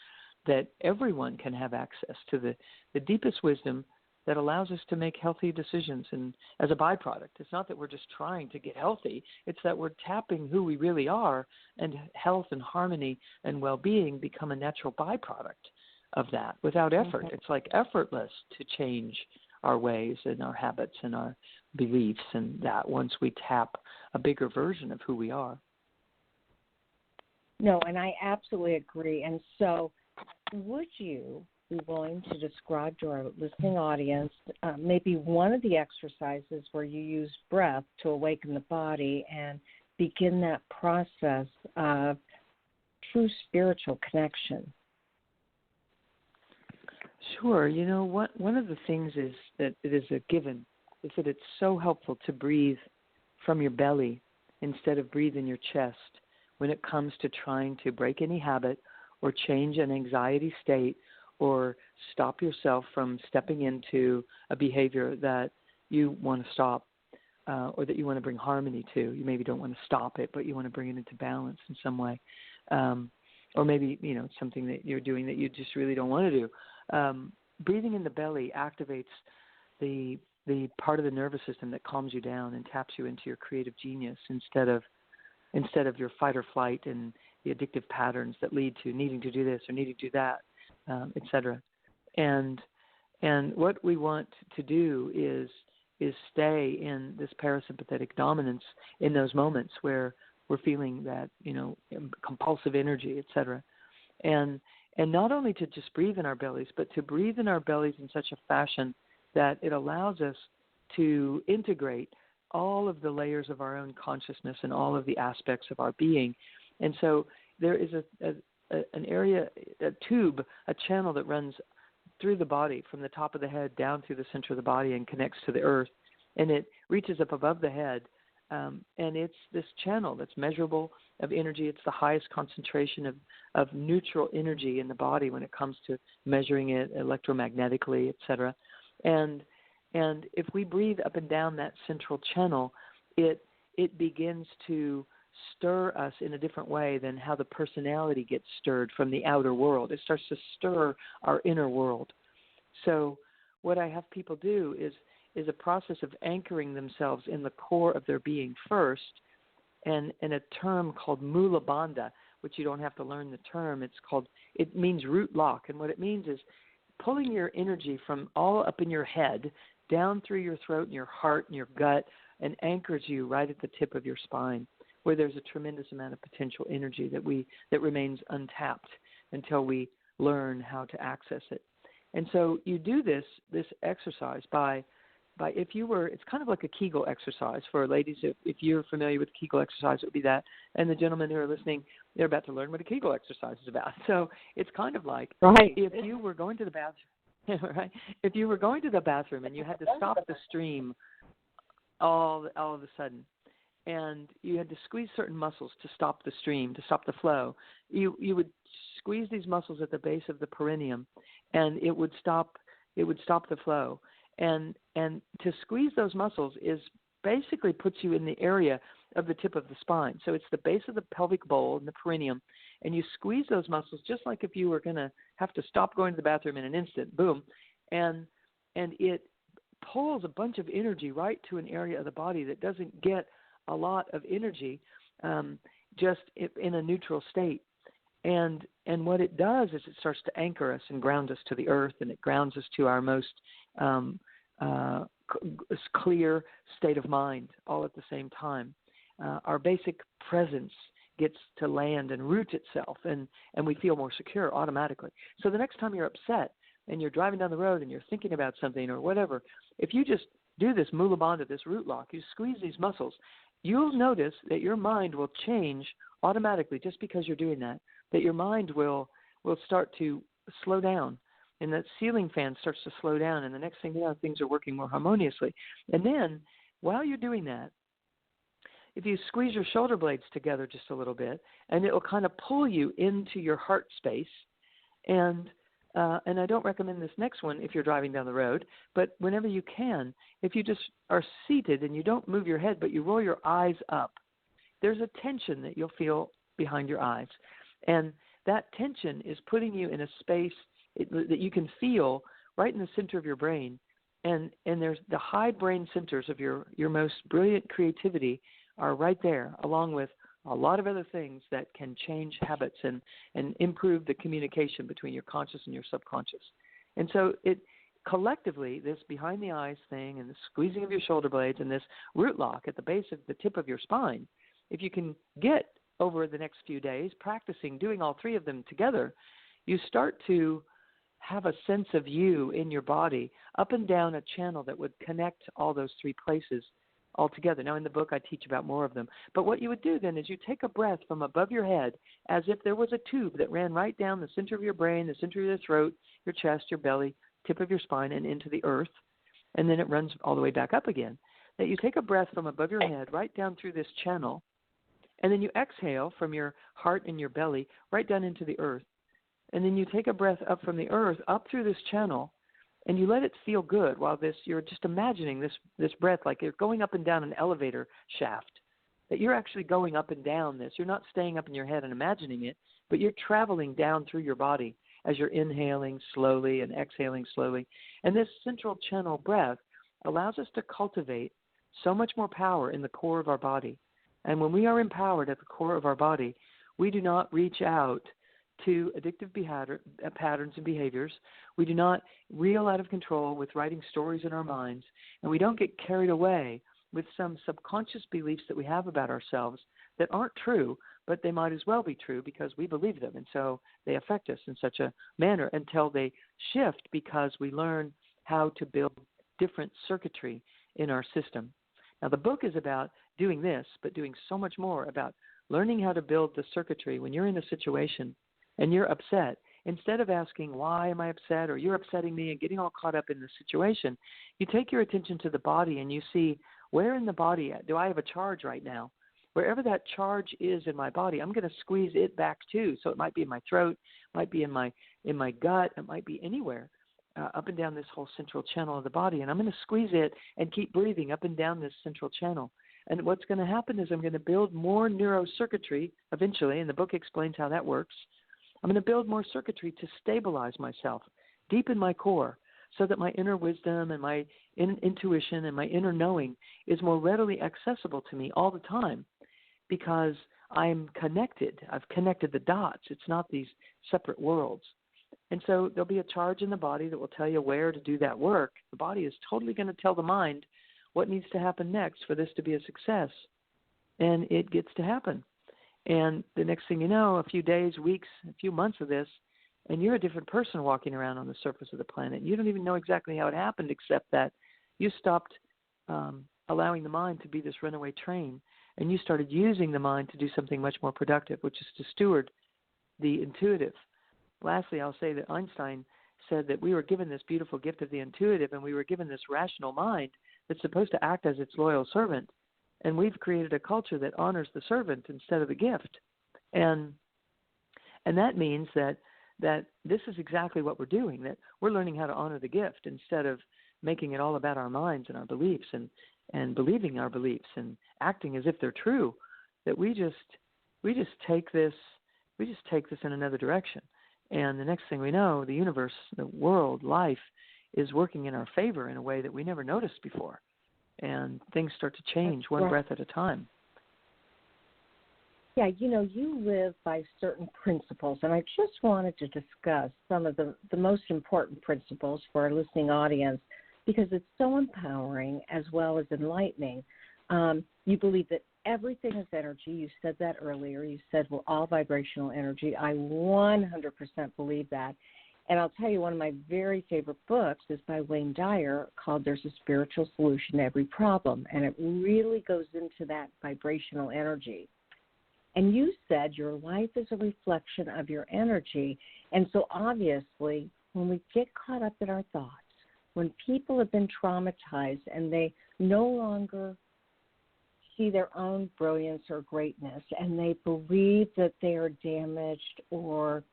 that everyone can have access to the deepest wisdom that allows us to make healthy decisions. And as a byproduct, it's not that we're just trying to get healthy, it's that we're tapping who we really are, and health and harmony and well-being become a natural byproduct of that without effort. Mm-hmm. It's like effortless to change our ways and our habits and our beliefs, and that once we tap a bigger version of who we are. No, and I absolutely agree. And so would you be willing to describe to our listening audience maybe one of the exercises where you use breath to awaken the body and begin that process of true spiritual connection? Sure. One of the things is that it is a given, is that it's so helpful to breathe from your belly instead of breathe in your chest when it comes to trying to break any habit or change an anxiety state or stop yourself from stepping into a behavior that you want to stop or that you want to bring harmony to. You maybe don't want to stop it, but you want to bring it into balance in some way. Or maybe, it's something that you're doing that you just really don't want to do. Breathing in the belly activates the part of the nervous system that calms you down and taps you into your creative genius instead of your fight or flight and the addictive patterns that lead to needing to do this or needing to do that, et cetera. And And what we want to do is stay in this parasympathetic dominance in those moments where we're feeling that, compulsive energy, et cetera. And not only to just breathe in our bellies, but to breathe in our bellies in such a fashion that it allows us to integrate all of the layers of our own consciousness and all of the aspects of our being. And so there is an area, a tube, a channel that runs through the body from the top of the head down through the center of the body and connects to the earth. And it reaches up above the head. And it's this channel that's measurable of energy. It's the highest concentration of neutral energy in the body when it comes to measuring it electromagnetically, et cetera. And if we breathe up and down that central channel, it begins to stir us in a different way than how the personality gets stirred from the outer world. It starts to stir our inner world. So what I have people do is a process of anchoring themselves in the core of their being first, and a term called mula bandha, which you don't have to learn the term. It means root lock, and what it means is pulling your energy from all up in your head down through your throat and your heart and your gut, and anchors you right at the tip of your spine, where there's a tremendous amount of potential energy that remains untapped until we learn how to access it. And so you do this exercise by it's kind of like a Kegel exercise for ladies. If you're familiar with Kegel exercise, it would be that. And the gentlemen who are listening, they're about to learn what a Kegel exercise is about. So it's kind of like if you were going to the bathroom, right? If you were going to the bathroom and you had to stop the stream all of a sudden, and you had to squeeze certain muscles to stop the stream, to stop the flow, you would squeeze these muscles at the base of the perineum, and it would stop the flow. And to squeeze those muscles is basically puts you in the area of the tip of the spine. So it's the base of the pelvic bowl and the perineum, and you squeeze those muscles just like if you were going to have to stop going to the bathroom in an instant, boom, and it pulls a bunch of energy right to an area of the body that doesn't get a lot of energy just in a neutral state. And what it does is it starts to anchor us and ground us to the earth, and it grounds us to our most clear state of mind all at the same time. Our basic presence gets to land and root itself, and we feel more secure automatically. So the next time you're upset and you're driving down the road and you're thinking about something or whatever, if you just do this mula bandha, this root lock, you squeeze these muscles, you'll notice that your mind will change automatically just because you're doing that your mind will start to slow down, and that ceiling fan starts to slow down, and the next thing you know, things are working more harmoniously. And then while you're doing that, if you squeeze your shoulder blades together just a little bit, and it will kind of pull you into your heart space. And I don't recommend this next one if you're driving down the road, but whenever you can, if you just are seated and you don't move your head, but you roll your eyes up, there's a tension that you'll feel behind your eyes. And that tension is putting you in a space that you can feel right in the center of your brain. And there's the high brain centers of your most brilliant creativity are right there, along with a lot of other things that can change habits and improve the communication between your conscious and your subconscious. And so it collectively, this behind the eyes thing and the squeezing of your shoulder blades and this root lock at the base of the tip of your spine, if you can get over the next few days practicing doing all three of them together, you start to have a sense of you in your body up and down a channel that would connect all those three places all together. Now, in the book, I teach about more of them. But what you would do then is you take a breath from above your head as if there was a tube that ran right down the center of your brain, the center of your throat, your chest, your belly, tip of your spine, and into the earth. And then it runs all the way back up again. That you take a breath from above your head right down through this channel, and then you exhale from your heart and your belly right down into the earth. And then you take a breath up from the earth, up through this channel, and you let it feel good while you're just imagining this breath like you're going up and down an elevator shaft, that you're actually going up and down this. You're not staying up in your head and imagining it, but you're traveling down through your body as you're inhaling slowly and exhaling slowly. And this central channel breath allows us to cultivate so much more power in the core of our body. And when we are empowered at the core of our body, we do not reach out to addictive patterns and behaviors. We do not reel out of control with writing stories in our minds, and we don't get carried away with some subconscious beliefs that we have about ourselves that aren't true, but they might as well be true because we believe them, and so they affect us in such a manner until they shift because we learn how to build different circuitry in our system. Now, the book is about doing this, but doing so much more about learning how to build the circuitry when you're in a situation and you're upset. Instead of asking, why am I upset, or you're upsetting me, and getting all caught up in the situation, you take your attention to the body and you see, where in the body do I have a charge right now? Wherever that charge is in my body, I'm going to squeeze it back too. So it might be in my throat, might be in my gut, it might be anywhere, up and down this whole central channel of the body. And I'm going to squeeze it and keep breathing up and down this central channel. And what's going to happen is I'm going to build more neurocircuitry eventually, and the book explains how that works. I'm going to build more circuitry to stabilize myself deep in my core so that my inner wisdom and my intuition and my inner knowing is more readily accessible to me all the time because I'm connected. I've connected the dots. It's not these separate worlds. And so there'll be a charge in the body that will tell you where to do that work. The body is totally going to tell the mind what needs to happen next for this to be a success. And it gets to happen. And the next thing you know, a few days, weeks, a few months of this, and you're a different person walking around on the surface of the planet. You don't even know exactly how it happened, except that you stopped allowing the mind to be this runaway train, and you started using the mind to do something much more productive, which is to steward the intuitive. Lastly, I'll say that Einstein said that we were given this beautiful gift of the intuitive, and we were given this rational mind that's supposed to act as its loyal servant. And we've created a culture that honors the servant instead of the gift. And that means that this is exactly what we're doing, that we're learning how to honor the gift instead of making it all about our minds and our beliefs and believing our beliefs and acting as if they're true, that we just take this in another direction. And the next thing we know, the universe, the world, life is working in our favor in a way that we never noticed before. And things start to change one breath at a time. Yeah, you live by certain principles, and I just wanted to discuss some of the most important principles for our listening audience because it's so empowering as well as enlightening. You believe that everything is energy. You said that earlier. You said we're all vibrational energy. I 100% believe that. And I'll tell you, one of my very favorite books is by Wayne Dyer called There's a Spiritual Solution to Every Problem. And it really goes into that vibrational energy. And you said your life is a reflection of your energy. And so obviously, when we get caught up in our thoughts, when people have been traumatized and they no longer see their own brilliance or greatness and they believe that they are damaged or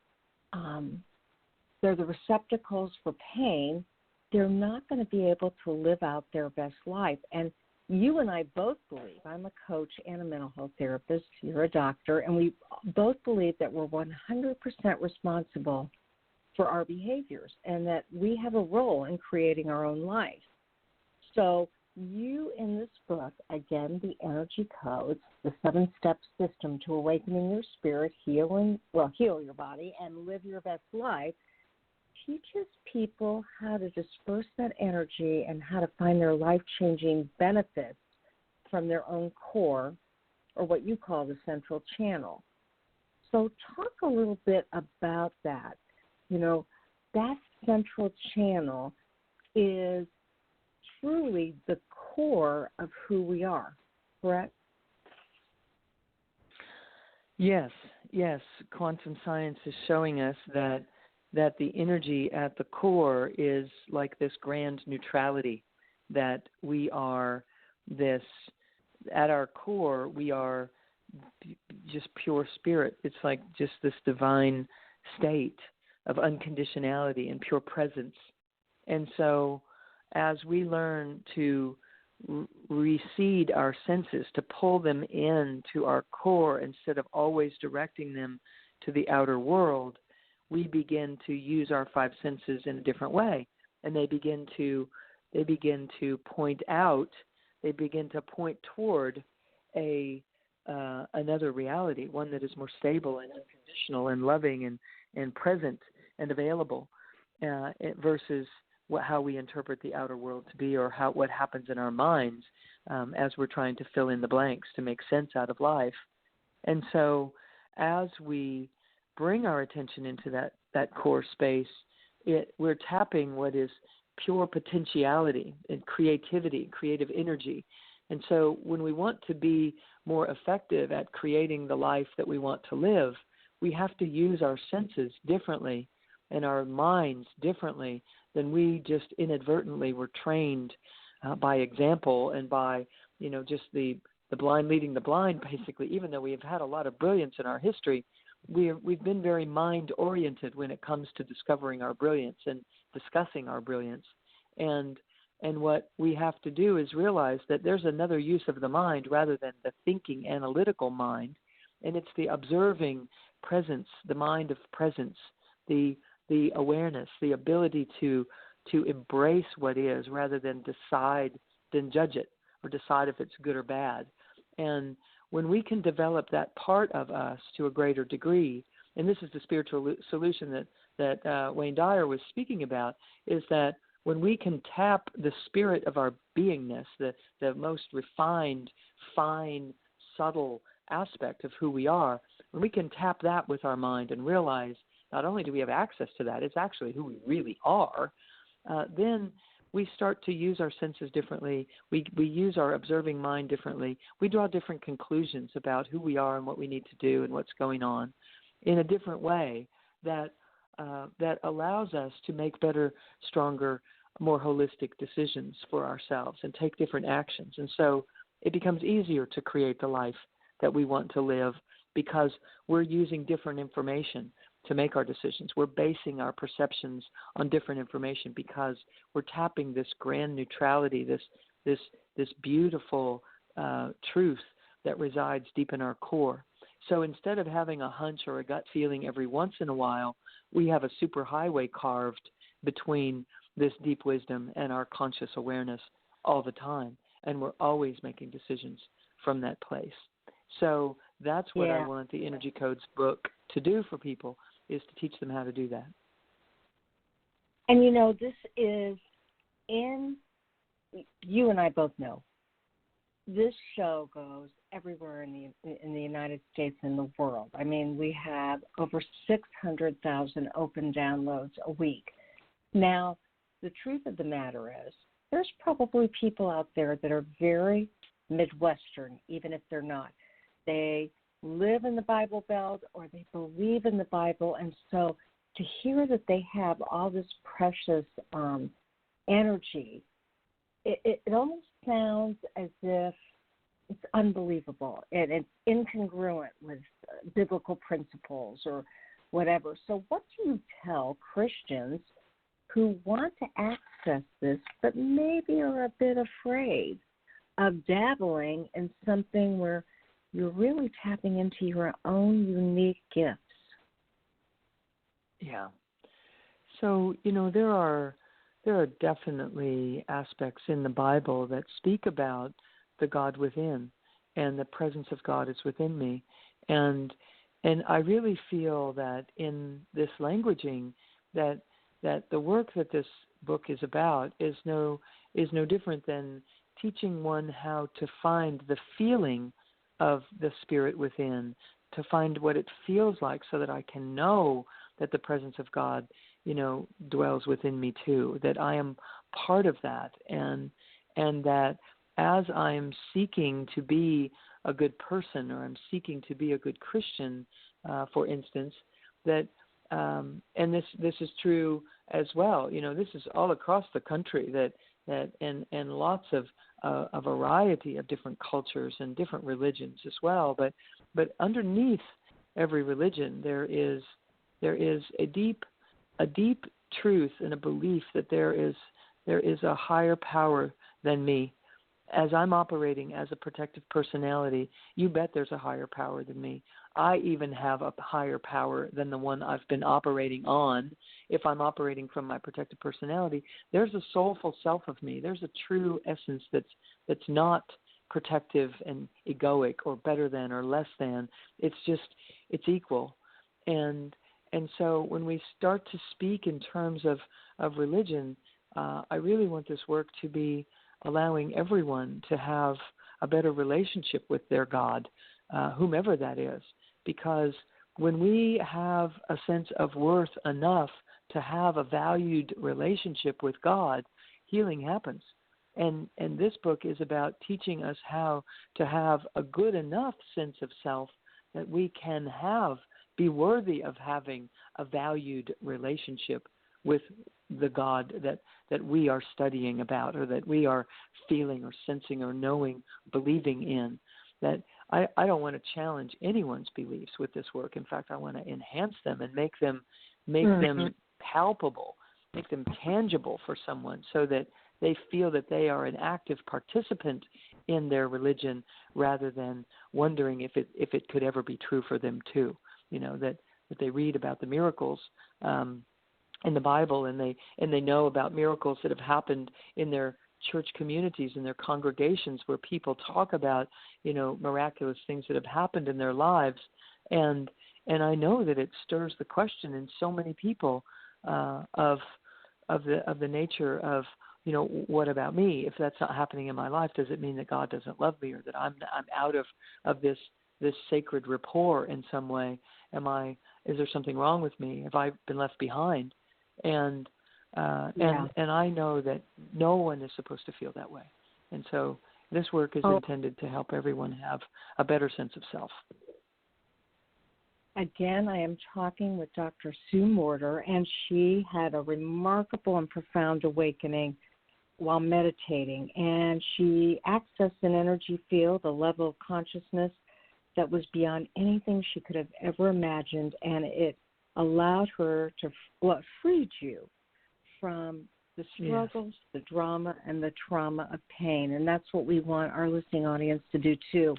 they're the receptacles for pain, they're not going to be able to live out their best life. And you and I both believe, I'm a coach and a mental health therapist, you're a doctor, and we both believe that we're 100% responsible for our behaviors and that we have a role in creating our own life. So you in this book, again, the energy codes, the 7-step system to awakening your spirit, heal your body, and live your best life, teaches people how to disperse that energy and how to find their life-changing benefits from their own core, or what you call the central channel. So talk a little bit about that. That central channel is truly the core of who we are, correct? Yes. Quantum science is showing us that the energy at the core is like this grand neutrality, that we are this, at our core, we are just pure spirit. It's like just this divine state of unconditionality and pure presence. And so as we learn to recede our senses, to pull them in to our core instead of always directing them to the outer world, we begin to use our 5 senses in a different way. And they begin to point out, they begin to point toward a another reality, one that is more stable and unconditional and loving and present and available, versus how we interpret the outer world to be, or what happens in our minds as we're trying to fill in the blanks to make sense out of life. And so as we bring our attention into that core space, we're tapping what is pure potentiality and creativity, creative energy. And so when we want to be more effective at creating the life that we want to live, we have to use our senses differently and our minds differently than we just inadvertently were trained by example and by, just the blind leading the blind, basically. Even though we have had a lot of brilliance in our history, we've been very mind-oriented when it comes to discovering our brilliance and discussing our brilliance. And what we have to do is realize that there's another use of the mind rather than the thinking, analytical mind, and it's the observing presence, the mind of presence, the awareness, the ability to embrace what is rather than judge it or decide if it's good or bad. And when we can develop that part of us to a greater degree, and this is the spiritual solution that Wayne Dyer was speaking about, is that when we can tap the spirit of our beingness, the most refined, fine, subtle aspect of who we are, when we can tap that with our mind and realize not only do we have access to that, it's actually who we really are, then we start to use our senses differently. We use our observing mind differently. We draw different conclusions about who we are and what we need to do and what's going on in a different way that allows us to make better, stronger, more holistic decisions for ourselves and take different actions. And so it becomes easier to create the life that we want to live because we're using different information to make our decisions. We're basing our perceptions on different information because we're tapping this grand neutrality, this beautiful truth that resides deep in our core. So instead of having a hunch or a gut feeling every once in a while, we have a superhighway carved between this deep wisdom and our conscious awareness all the time. And we're always making decisions from that place. So that's what I want the Energy Codes book to do for people, is to teach them how to do that. And this is you and I both know, this show goes everywhere in the United States and the world. I mean, we have over 600,000 open downloads a week. Now, the truth of the matter is, there's probably people out there that are very Midwestern, even if they're not. They live in the Bible Belt or they believe in the Bible, and so to hear that they have all this precious energy, it almost sounds as if it's unbelievable and it's incongruent with biblical principles or whatever. So what do you tell Christians who want to access this but maybe are a bit afraid of dabbling in something where you're really tapping into your own unique gifts? Yeah. So, there are definitely aspects in the Bible that speak about the God within, and the presence of God is within me. And I really feel that in this languaging that the work that this book is about is no different than teaching one how to find the feeling of the spirit within, to find what it feels like so that I can know that the presence of God, dwells within me too, that I am part of that, and that as I'm seeking to be a good person, or I'm seeking to be a good Christian, for instance, that and this is true as well. This is all across the country, and lots of a variety of different cultures and different religions as well. But underneath every religion, there is a deep truth and a belief that there is a higher power than me. As I'm operating as a protective personality, you bet there's a higher power than me. I even have a higher power than the one I've been operating on. If I'm operating from my protective personality, there's a soulful self of me. There's a true essence that's not protective and egoic or better than or less than. It's equal. And so when we start to speak in terms of religion, I really want this work to be allowing everyone to have a better relationship with their God, whomever that is. Because when we have a sense of worth enough to have a valued relationship with God, healing happens. And this book is about teaching us how to have a good enough sense of self that we can be worthy of having a valued relationship with the God that we are studying about, or that we are feeling or sensing or knowing, believing in. That I don't want to challenge anyone's beliefs with this work. In fact, I want to enhance them and make them palpable, make them tangible for someone, so that they feel that they are an active participant in their religion, rather than wondering if it could ever be true for them too. That they read about the miracles in the Bible, and they know about miracles that have happened in their church communities, in their congregations, where people talk about miraculous things that have happened in their lives, and I know that it stirs the question in so many people of the nature of what about me? If that's not happening in my life, does it mean that God doesn't love me, or that I'm out of this sacred rapport in some way? Is there something wrong with me? Have I been left behind? And I know that no one is supposed to feel that way. And so this work is intended to help everyone have a better sense of self. Again, I am talking with Dr. Sue Morter, and she had a remarkable and profound awakening while meditating. And she accessed an energy field, a level of consciousness that was beyond anything she could have ever imagined, and it allowed her to, freed you from the struggles, the drama, and the trauma of pain. And that's what we want our listening audience to do too.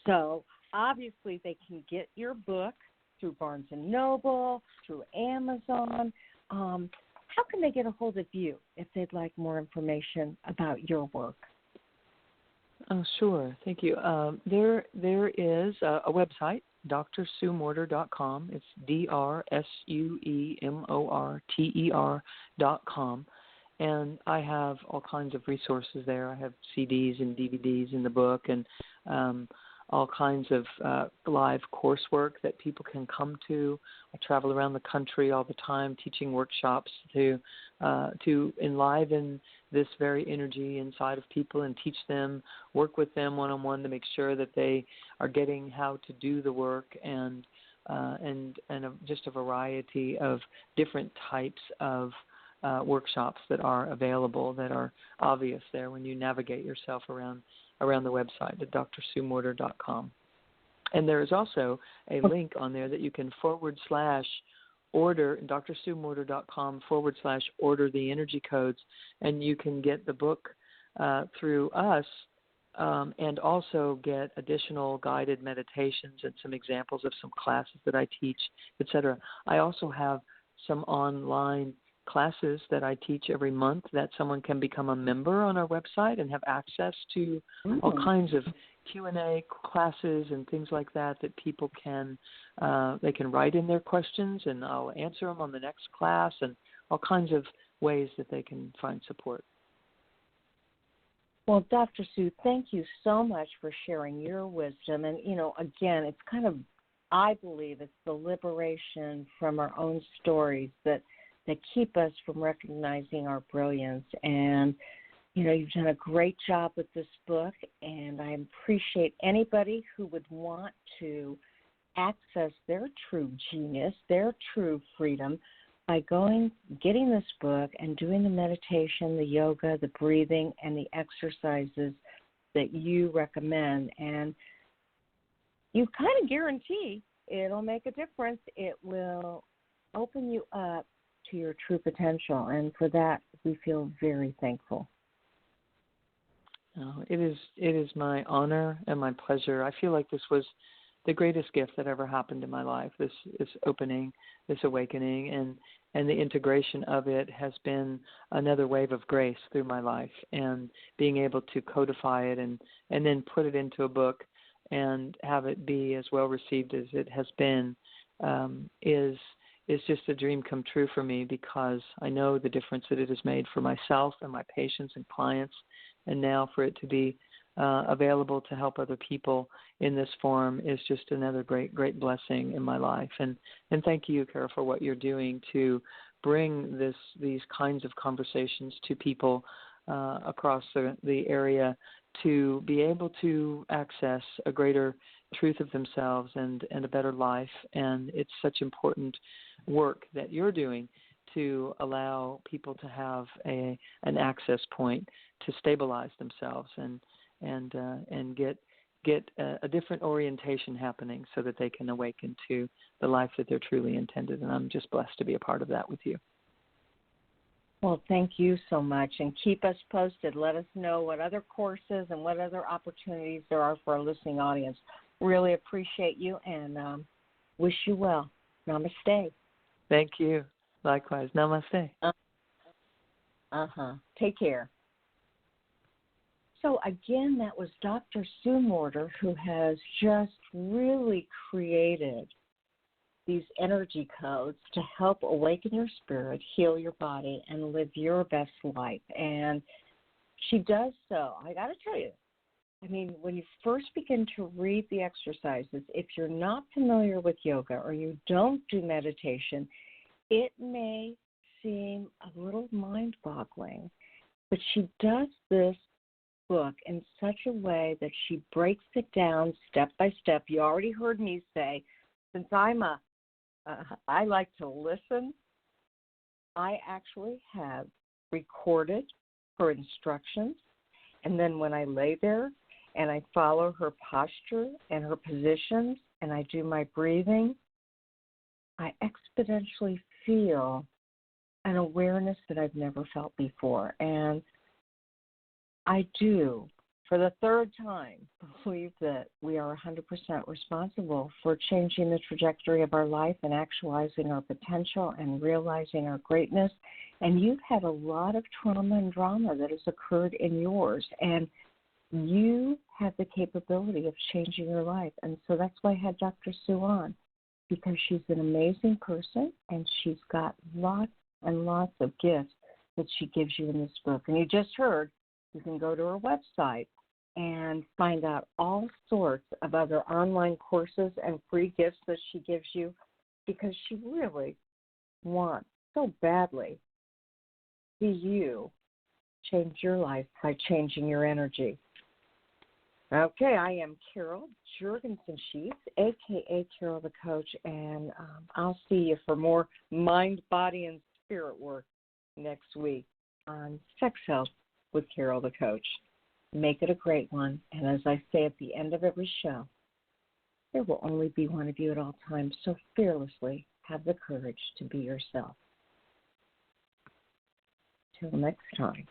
So obviously they can get your book through Barnes & Noble, through Amazon. How can they get a hold of you if they'd like more information about your work? Oh, sure. Thank you. There is a website, drsuemorter.com. It's drsuemorter.com. And I have all kinds of resources there. I have CDs and DVDs in the book, and all kinds of live coursework that people can come to. I travel around the country all the time teaching workshops to enliven this very energy inside of people and teach them, work with them one-on-one to make sure that they are getting how to do the work, and just a variety of different types of workshops that are available, that are obvious there when you navigate yourself around the website at drsuemorter.com. And there is also a link on there that you can /order, drsuemorter.com/order the energy codes, and you can get the book through us, and also get additional guided meditations and some examples of some classes that I teach, etc. I also have some online classes that I teach every month that someone can become a member on our website and have access to all kinds of Q&A classes and things like that people can they can write in their questions, and I'll answer them on the next class, and all kinds of ways that they can find support. Well, Dr. Sue, thank you so much for sharing your wisdom. And, again, it's kind of, I believe it's the liberation from our own stories that keep us from recognizing our brilliance. And, you've done a great job with this book, and I appreciate anybody who would want to access their true genius, their true freedom, by getting this book and doing the meditation, the yoga, the breathing, and the exercises that you recommend. And you kind of guarantee it'll make a difference. It will open you up to your true potential, and for that we feel very thankful. It is my honor and my pleasure. I feel like this was the greatest gift that ever happened in my life. This opening, this awakening, and the integration of it has been another wave of grace through my life. And being able to codify it and then put it into a book and have it be as well received as it has been is just a dream come true for me, because I know the difference that it has made for myself and my patients and clients, and now for it to be available to help other people in this form is just another great blessing in my life. And thank you, Carol, for what you're doing to bring these kinds of conversations to people across the area, to be able to access a greater truth of themselves and a better life. And it's such important work that you're doing to allow people to have an access point to stabilize themselves and get a different orientation happening so that they can awaken to the life that they're truly intended. And I'm just blessed to be a part of that with you. Well, thank you so much, and keep us posted. Let us know what other courses and what other opportunities there are for our listening audience. Really appreciate you, and wish you well. Namaste. Thank you. Likewise. Namaste. Take care. So, again, that was Dr. Sue Morter, who has just really created these energy codes to help awaken your spirit, heal your body, and live your best life. And she does so. I got to tell you, I mean, when you first begin to read the exercises, if you're not familiar with yoga or you don't do meditation, it may seem a little mind-boggling, but she does this book in such a way that she breaks it down step by step. You already heard me say, since I like to listen, I actually have recorded her instructions, and then when I lay there and I follow her posture and her positions and I do my breathing, I exponentially feel an awareness that I've never felt before. And I do, for the third time, believe that we are 100% responsible for changing the trajectory of our life and actualizing our potential and realizing our greatness. And you've had a lot of trauma and drama that has occurred in yours, and you have the capability of changing your life. And so that's why I had Dr. Sue on, because she's an amazing person, and she's got lots and lots of gifts that she gives you in this book. And you just heard, you can go to her website and find out all sorts of other online courses and free gifts that she gives you, because she really wants so badly to see you change your life by changing your energy. Okay, I am Carol Jorgensen-Sheets, a.k.a. Carol the Coach, and I'll see you for more mind, body, and spirit work next week on Sex Health with Carol the Coach. Make it a great one. And as I say at the end of every show, there will only be one of you at all times, so fearlessly have the courage to be yourself. Till next time.